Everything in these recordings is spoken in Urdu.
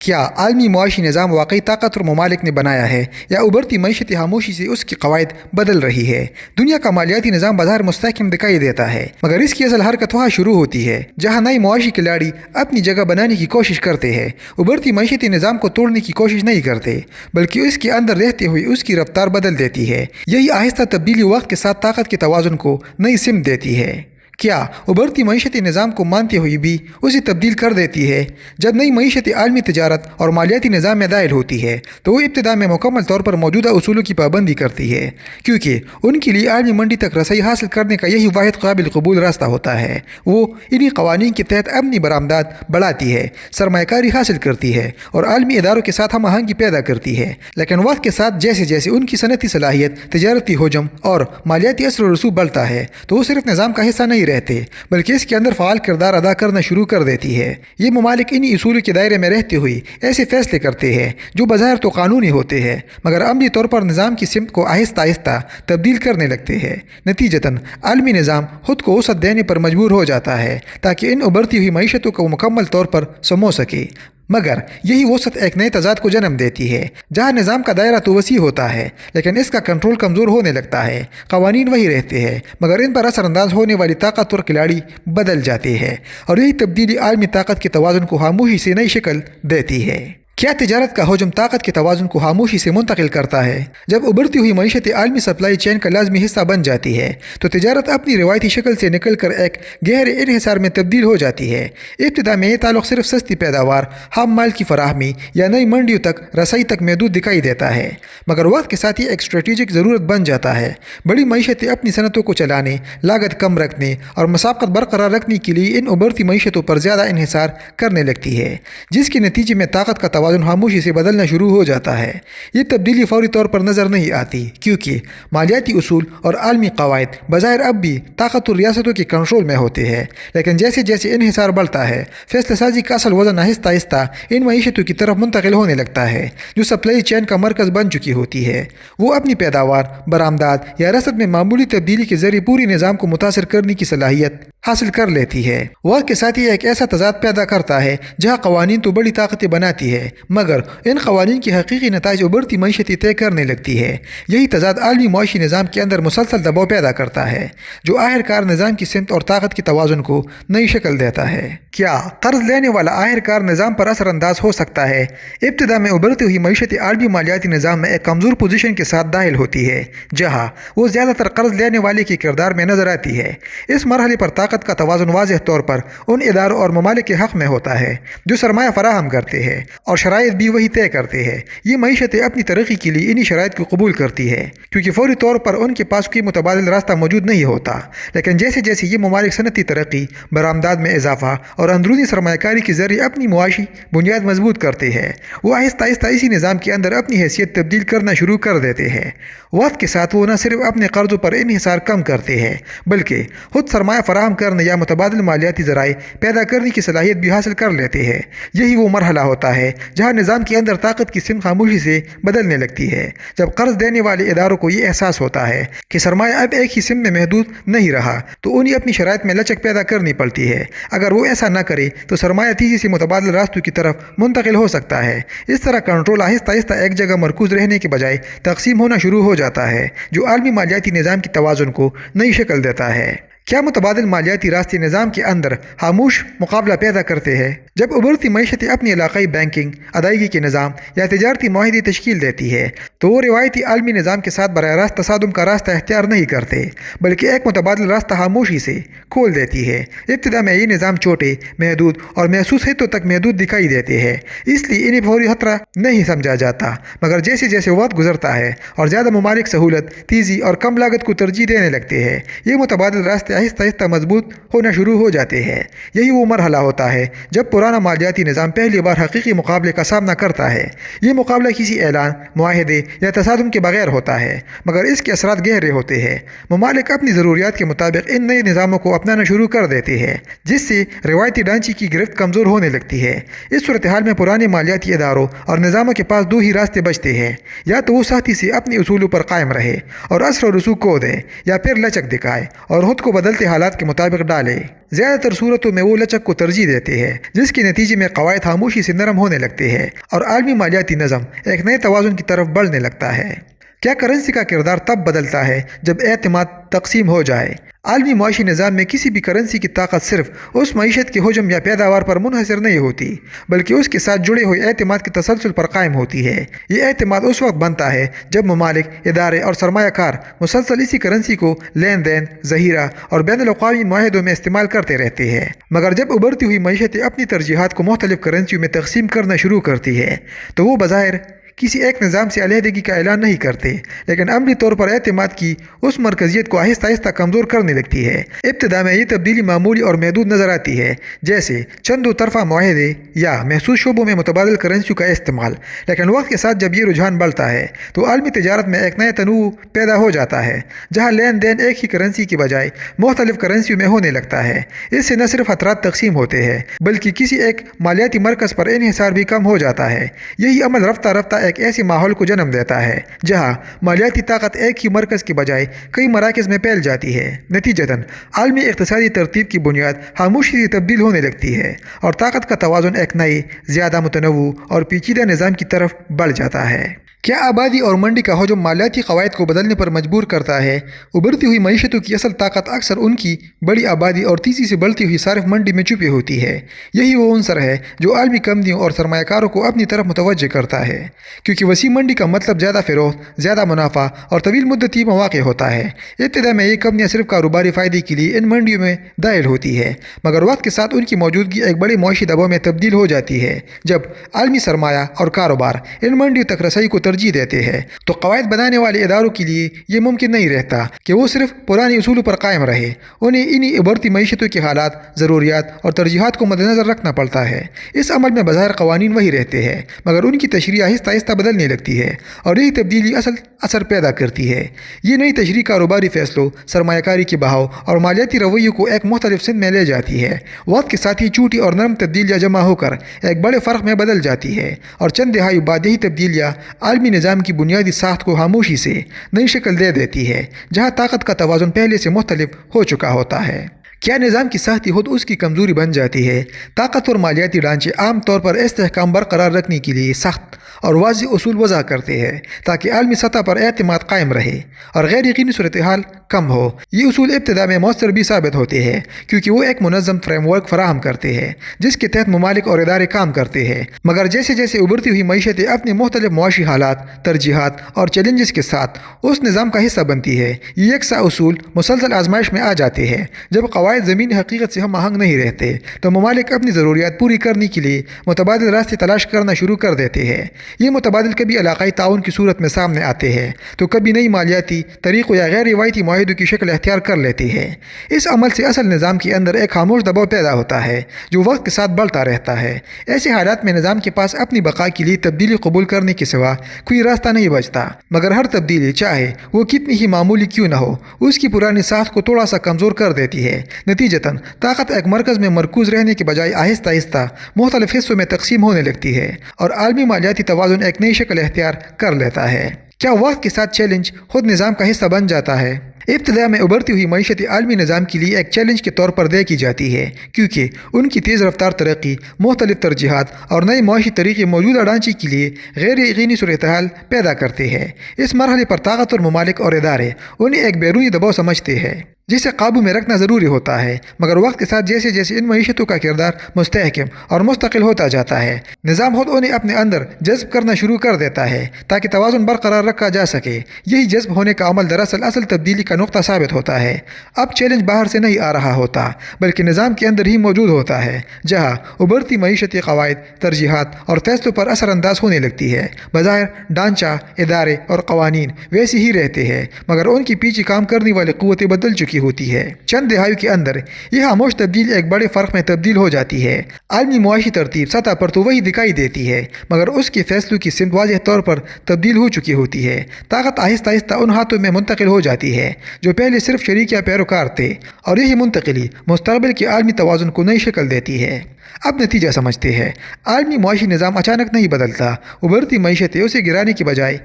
کیا عالمی معاشی نظام واقعی طاقتور ممالک نے بنایا ہے یا ابھرتی معیشتی خاموشی سے اس کی قواعد بدل رہی ہے؟ دنیا کا مالیاتی نظام بظاہر مستحکم دکھائی دیتا ہے، مگر اس کی اصل حرکت وہاں شروع ہوتی ہے جہاں نئی معاشی کھلاڑی اپنی جگہ بنانے کی کوشش کرتے ہیں۔ ابھرتی معیشتی نظام کو توڑنے کی کوشش نہیں کرتے، بلکہ اس کے اندر رہتے ہوئے اس کی رفتار بدل دیتی ہے۔ یہی آہستہ تبدیلی وقت کے ساتھ طاقت کے توازن کو نئی سمت دیتی ہے۔ کیا ابھرتی معیشتی نظام کو مانتے ہوئے بھی اسے تبدیل کر دیتی ہے؟ جب نئی معیشتی عالمی تجارت اور مالیاتی نظام میں داخل ہوتی ہے تو وہ ابتدا میں مکمل طور پر موجودہ اصولوں کی پابندی کرتی ہے، کیونکہ ان کے لیے عالمی منڈی تک رسائی حاصل کرنے کا یہی واحد قابل قبول راستہ ہوتا ہے۔ وہ انہی قوانین کے تحت اپنی برآمدات بڑھاتی ہے، سرمایہ کاری حاصل کرتی ہے اور عالمی اداروں کے ساتھ ہم آہنگی پیدا کرتی ہے۔ لیکن وقت کے ساتھ جیسے جیسے ان کی صنعتی صلاحیت، تجارتی حجم اور مالیاتی اثر و رسوخ بڑھتا ہے تو وہ صرف نظام کا حصہ نہیں رہتے، بلکہ اس کے اندر فعال کردار ادا کرنا شروع کر دیتی ہے۔ یہ ممالک انہی اصولوں کے دائرے میں رہتے ہوئے ایسے فیصلے کرتے ہیں جو بظاہر تو قانونی ہوتے ہیں، مگر عملی طور پر نظام کی سمت کو آہستہ آہستہ تبدیل کرنے لگتے ہیں۔ نتیجتاً عالمی نظام خود کو وسعت دینے پر مجبور ہو جاتا ہے تاکہ ان ابھرتی ہوئی معیشتوں کو مکمل طور پر سمو سکے، مگر یہی وسعت ایک نئے تضاد کو جنم دیتی ہے جہاں نظام کا دائرہ تو وسیع ہوتا ہے لیکن اس کا کنٹرول کمزور ہونے لگتا ہے۔ قوانین وہی رہتے ہیں مگر ان پر اثر انداز ہونے والی طاقتور کھلاڑی بدل جاتے ہیں، اور یہی تبدیلی عالمی طاقت کے توازن کو خاموشی سے نئی شکل دیتی ہے۔ کیا تجارت کا حجم طاقت کے توازن کو خاموشی سے منتقل کرتا ہے؟ جب ابھرتی ہوئی معیشت عالمی سپلائی چین کا لازمی حصہ بن جاتی ہے تو تجارت اپنی روایتی شکل سے نکل کر ایک گہرے انحصار میں تبدیل ہو جاتی ہے۔ ابتدا میں یہ تعلق صرف سستی پیداوار، خام مال کی فراہمی یا نئی منڈیوں تک رسائی تک محدود دکھائی دیتا ہے، مگر وقت کے ساتھ یہ ایک اسٹریٹجک ضرورت بن جاتا ہے۔ بڑی معیشتیں اپنی صنعتوں کو چلانے، لاگت کم رکھنے اور مسابقت برقرار رکھنے کے لیے ان ابھرتی معیشتوں پر زیادہ انحصار کرنے لگتی ہے، جس کے نتیجے میں طاقت کا توازن خاموشی سے بدلنا شروع ہو جاتا ہے۔ یہ تبدیلی فوری طور پر نظر نہیں آتی کیونکہ مالیاتی اصول اور عالمی قواعد بظاہر اب بھی طاقتور ریاستوں کے کنٹرول میں ہوتے ہیں، لیکن جیسے جیسے انحصار بڑھتا ہے فیصلہ سازی کا اصل وزن آہستہ آہستہ ان معیشتوں کی طرف منتقل ہونے لگتا ہے جو سپلائی چین کا مرکز بن چکی ہوتی ہے۔ وہ اپنی پیداوار، برآمدات یا رسد میں معمولی تبدیلی کے ذریعے پوری نظام کو متاثر کرنے کی صلاحیت حاصل کر لیتی ہے۔ وقت کے ساتھ یہ ایک ایسا تضاد پیدا کرتا ہے جہاں قوانین تو بڑی طاقتیں بناتی ہے مگر ان قوانین کی حقیقی نتائج ابھرتی معیشتیں طے کرنے لگتی ہے۔ یہی تضاد عالمی معاشی نظام کے اندر مسلسل دباؤ پیدا کرتا ہے جو آخرکار نظام کی سمت اور طاقت کے توازن کو نئی شکل دیتا ہے۔ کیا قرض لینے والا آخرکار نظام پر اثر انداز ہو سکتا ہے؟ ابتدا میں ابھرتی ہوئی معیشت عالمی مالیاتی نظام میں ایک کمزور پوزیشن کے ساتھ داخل ہوتی ہے جہاں وہ زیادہ تر قرض لینے والے کے کردار میں نظر آتی ہے۔ اس مرحلے پر طاقت کا توازن واضح طور پر ان اداروں اور ممالک کے حق میں ہوتا ہے جو سرمایہ فراہم کرتے ہیں اور شرائط بھی وہی طے کرتے ہیں۔ یہ معیشتیں اپنی ترقی کے لیے انہی شرائط کو قبول کرتی ہے کیونکہ فوری طور پر ان کے پاس کوئی متبادل راستہ موجود نہیں ہوتا، لیکن جیسے جیسے یہ ممالک صنعتی ترقی، برآمدات میں اضافہ اور اندرونی سرمایہ کاری کے ذریعے اپنی معاشی بنیاد مضبوط کرتے ہیں، وہ آہستہ آہستہ اسی نظام کے اندر اپنی حیثیت تبدیل کرنا شروع کر دیتے ہیں۔ وقت کے ساتھ وہ نہ صرف اپنے قرضوں پر انحصار کم کرتے ہیں بلکہ خود سرمایہ فراہم کرنے یا متبادل مالیاتی ذرائع پیدا کرنے کی صلاحیت بھی حاصل کر لیتے ہیں۔ یہی وہ مرحلہ ہوتا ہے جہاں نظام کے اندر طاقت کی سمت خاموشی سے بدلنے لگتی ہے، جب قرض دینے والے اداروں کو یہ احساس ہوتا ہے کہ سرمایہ اب ایک ہی سمت میں محدود نہیں رہا تو انہیں اپنی شرائط میں لچک پیدا کرنی پڑتی ہے۔ اگر وہ ایسا نہ کرے تو سرمایہ تیزی سے متبادل راستوں کی طرف منتقل ہو سکتا ہے۔ اس طرح کنٹرول آہستہ آہستہ ایک جگہ مرکوز رہنے کے بجائے تقسیم ہونا شروع ہو جاتا ہے جو عالمی مالیاتی نظام کی توازن کو نئی شکل دیتا ہے۔ کیا متبادل مالیاتی راستے نظام کے اندر خاموش مقابلہ پیدا کرتے ہیں؟ جب ابھرتی معیشتیں اپنی علاقائی بینکنگ، ادائیگی کے نظام یا تجارتی معاہدے تشکیل دیتی ہے تو وہ روایتی عالمی نظام کے ساتھ براہ راست تصادم کا راستہ اختیار نہیں کرتے بلکہ ایک متبادل راستہ خاموشی سے کھول دیتی ہے۔ ابتدا میں یہ نظام چھوٹے، محدود اور محسوس حدوں تک محدود دکھائی دیتے ہیں، اس لیے انہیں فوری خطرہ نہیں سمجھا جاتا، مگر جیسے جیسے وقت گزرتا ہے اور زیادہ ممالک سہولت، تیزی اور کم لاگت کو ترجیح دینے لگتے ہیں، یہ متبادل راستے آہستہ آہستہ مضبوط ہونا شروع ہو جاتے ہیں۔ یہی وہ مرحلہ ہوتا ہے جب پرانا مالیاتی نظام پہلی بار حقیقی مقابلے کا سامنا کرتا ہے۔ یہ مقابلہ کسی اعلان، معاہدے یا تصادم کے بغیر ہوتا ہے مگر اس کے اثرات گہرے ہوتے ہیں۔ ممالک اپنی ضروریات کے مطابق ان نئے نظاموں کو اپنانا شروع کر دیتے ہیں جس سے روایتی ڈھانچے کی گرفت کمزور ہونے لگتی ہے۔ اس صورتحال میں پرانے مالیاتی اداروں اور نظاموں کے پاس دو ہی راستے بچتے ہیں، یا تو وہ سختی سے اپنے اصولوں پر قائم رہے اور اثر و رسوخ کو دے، یا پھر لچک دکھائے اور خود کو بدلتے حالات کے مطابق ڈالے۔ زیادہ تر صورتوں میں وہ لچک کو ترجیح دیتے ہیں، جس کے نتیجے میں قواعد خاموشی سے نرم ہونے لگتے ہیں اور عالمی مالیاتی نظم ایک نئے توازن کی طرف بڑھنے لگتا ہے۔ کیا کرنسی کا کردار تب بدلتا ہے جب اعتماد تقسیم ہو جائے؟ عالمی معاشی نظام میں کسی بھی کرنسی کی طاقت صرف اس معیشت کے حجم یا پیداوار پر منحصر نہیں ہوتی، بلکہ اس کے ساتھ جڑے ہوئے اعتماد کے تسلسل پر قائم ہوتی ہے۔ یہ اعتماد اس وقت بنتا ہے جب ممالک، ادارے اور سرمایہ کار مسلسل اسی کرنسی کو لین دین، ذخیرہ اور بین الاقوامی معاہدوں میں استعمال کرتے رہتے ہیں۔ مگر جب ابھرتی ہوئی معیشتیں اپنی ترجیحات کو مختلف کرنسیوں میں تقسیم کرنا شروع کرتی ہے تو وہ بظاہر کسی ایک نظام سے علیحدگی کا اعلان نہیں کرتے، لیکن عملی طور پر اعتماد کی اس مرکزیت کو آہستہ آہستہ کمزور کرنے لگتی ہے۔ ابتدا میں یہ تبدیلی معمولی اور محدود نظر آتی ہے، جیسے چند طرفہ معاہدے یا محسوس شعبوں میں متبادل کرنسیوں کا استعمال، لیکن وقت کے ساتھ جب یہ رجحان بڑھتا ہے تو عالمی تجارت میں ایک نیا تنوع پیدا ہو جاتا ہے، جہاں لین دین ایک ہی کرنسی کی بجائے مختلف کرنسیوں میں ہونے لگتا ہے۔ اس سے نہ صرف خطرات تقسیم ہوتے ہیں، بلکہ کسی ایک مالیاتی مرکز پر انحصار بھی کم ہو جاتا ہے۔ یہی عمل رفتہ رفتہ ایک ایسے ماحول کو جنم دیتا ہے جہاں مالیاتی طاقت ایک ہی مرکز کی بجائے کئی مراکز میں پھیل جاتی ہے۔ نتیجتاً عالمی اقتصادی ترتیب کی بنیاد خاموشی سے تبدیل ہونے لگتی ہے اور طاقت کا توازن ایک نئے، زیادہ متنوع اور پیچیدہ نظام کی طرف بڑھ جاتا ہے۔ کیا آبادی اور منڈی کا حجم مالیاتی قواعد کو بدلنے پر مجبور کرتا ہے؟ ابھرتی ہوئی معیشتوں کی اصل طاقت اکثر ان کی بڑی آبادی اور تیزی سے بڑھتی ہوئی صارف منڈی میں چھپی ہوتی ہے۔ یہی وہ عنصر ہے جو عالمی کمپنیوں اور سرمایہ کاروں کو اپنی طرف متوجہ کرتا ہے، کیونکہ وسیع منڈی کا مطلب زیادہ فروخت، زیادہ منافع اور طویل مدتی مواقع ہوتا ہے۔ ابتدا میں یہ کمپنیاں صرف کاروباری فائدے کے لیے ان منڈیوں میں داخل ہوتی ہے، مگر وقت کے ساتھ ان کی موجودگی ایک بڑے معاشی دباؤ میں تبدیل ہو جاتی ہے۔ جب عالمی سرمایہ اور کاروبار ان منڈیوں تک رسائی کو ترجیح دیتے ہیں تو قواعد بنانے والے اداروں کے لیے یہ ممکن نہیں رہتا کہ وہ صرف پرانے اصولوں پر قائم رہے۔ انہیں انہی ابھرتی معیشتوں کے حالات، ضروریات اور ترجیحات کو مد نظر رکھنا پڑتا ہے۔ اس عمل میں بظاہر قوانین وہی رہتے ہیں، مگر ان کی تشریح آہستہ آہستہ بدلنے لگتی ہے اور یہی تبدیلی اصل اثر پیدا کرتی ہے۔ یہ نئی تشریح کاروباری فیصلوں، سرمایہ کاری کے بہاؤ اور مالیاتی رویوں کو ایک مختلف سمت میں لے جاتی ہے۔ وقت کے ساتھ ہی چھوٹی اور نرم تبدیلیاں جمع ہو کر ایک بڑے فرق میں بدل جاتی ہے، اور چند دہائیوں بعد یہی تبدیلیاں عالمی نظام کی بنیادی ساخت کو خاموشی سے نئی شکل دے دیتی ہے، جہاں طاقت کا توازن پہلے سے مختلف ہو چکا ہوتا ہے۔ کیا نظام کی سختی خود اس کی کمزوری بن جاتی ہے؟ طاقتور مالیاتی ڈھانچے عام طور پر استحکام برقرار رکھنے کے لیے سخت اور واضح اصول وضع کرتے ہیں تاکہ عالمی سطح پر اعتماد قائم رہے اور غیر یقینی صورتحال کم ہو۔ یہ اصول ابتدا میں مؤثر بھی ثابت ہوتے ہیں کیونکہ وہ ایک منظم فریم ورک فراہم کرتے ہیں جس کے تحت ممالک اور ادارے کام کرتے ہیں، مگر جیسے جیسے ابھرتی ہوئی معیشتیں اپنے مختلف معاشی حالات، ترجیحات اور چیلنجز کے ساتھ اس نظام کا حصہ بنتی ہے، یہ یکساں اصول مسلسل آزمائش میں آ جاتے ہیں۔ جب قواعد زمینی حقیقت سے ہم آہنگ نہیں رہتے تو ممالک اپنی ضروریات پوری کرنے کے لیے متبادل راستے تلاش کرنا شروع کر دیتے ہیں۔ یہ متبادل کبھی علاقائی تعاون کی صورت میں سامنے آتے ہیں تو کبھی نئی مالیاتی طریقوں یا غیر روایتی معاہدوں کی شکل اختیار کر لیتی ہے۔ اس عمل سے اصل نظام کے اندر ایک خاموش دباؤ پیدا ہوتا ہے جو وقت کے ساتھ بڑھتا رہتا ہے۔ ایسے حالات میں نظام کے پاس اپنی بقا کے لیے تبدیلی قبول کرنے کے سوا کوئی راستہ نہیں بچتا، مگر ہر تبدیلی چاہے وہ کتنی ہی معمولی کیوں نہ ہو اس کی پرانی ساخت کو تھوڑا سا کمزور کر دیتی ہے۔ نتیجتاً طاقت ایک مرکز میں مرکوز رہنے کے بجائے آہستہ آہستہ مختلف حصوں میں تقسیم ہونے لگتی ہے اور عالمی مالیاتی توازن ایک نئی شکل اختیار کر لیتا ہے۔ کیا وقت کے ساتھ چیلنج خود نظام کا حصہ بن جاتا ہے؟ ابتدا میں ابھرتی ہوئی معیشت عالمی نظام کے لیے ایک چیلنج کے طور پر دیکھی جاتی ہے کیونکہ ان کی تیز رفتار ترقی، مختلف ترجیحات اور نئے معاشی طریقے موجودہ ڈھانچے کے لیے غیر یقینی صورتحال پیدا کرتے ہیں۔ اس مرحلے پر طاقتور ممالک اور ادارے انہیں ایک بیرونی دباؤ سمجھتے ہیں جسے قابو میں رکھنا ضروری ہوتا ہے، مگر وقت کے ساتھ جیسے جیسے ان معیشتوں کا کردار مستحکم اور مستقل ہوتا جاتا ہے، نظام خود انہیں اپنے اندر جذب کرنا شروع کر دیتا ہے تاکہ توازن برقرار رکھا جا سکے۔ یہی جذب ہونے کا عمل دراصل اصل تبدیلی کا نقطہ ثابت ہوتا ہے۔ اب چیلنج باہر سے نہیں آ رہا ہوتا بلکہ نظام کے اندر ہی موجود ہوتا ہے، جہاں ابھرتی معیشتی قواعد، ترجیحات اور فیصلوں پر اثر انداز ہونے لگتی ہے۔ بظاہر ڈھانچہ، ادارے اور قوانین ویسے ہی رہتے ہیں، مگر ان کے پیچھے کام کرنے والی قوتیں بدل چکی ہوتی ہے۔ چند دہائیوں کے اندر یہ خاموش تبدیلی ایک بڑے فرق میں تبدیل ہو جاتی ہے۔ عالمی معاشی ترتیب سطح پر تو وہی دکھائی دیتی ہے، مگر اس کے فیصلوں کی سمت واضح طور پر تبدیل ہو چکی ہوتی ہے۔ طاقت آہستہ آہستہ ان ہاتھوں میں منتقل ہو جاتی ہے جو پہلے صرف شریک یا پیروکار تھے، اور یہی منتقلی مستقبل کے عالمی توازن کو نئی شکل دیتی ہے۔ اب نتیجہ سمجھتے ہیں۔ عالمی معاشی نظام اچانک نہیں بدلتا۔ ابھرتی معیشتیں اسے گرانے کے بجائے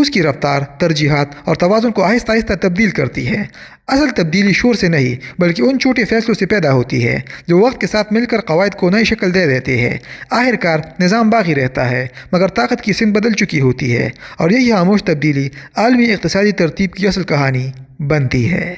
اس کی رفتار، ترجیحات اور توازن کو آہستہ آہستہ تبدیل کرتی ہے۔ اصل تبدیلی شور سے نہیں بلکہ ان چھوٹے فیصلوں سے پیدا ہوتی ہے جو وقت کے ساتھ مل کر قواعد کو نئی شکل دے دیتے ہیں۔ آخرکار نظام باقی رہتا ہے مگر طاقت کی سمت بدل چکی ہوتی ہے، اور یہی خاموش تبدیلی عالمی اقتصادی ترتیب کی اصل کہانی بنتی ہے۔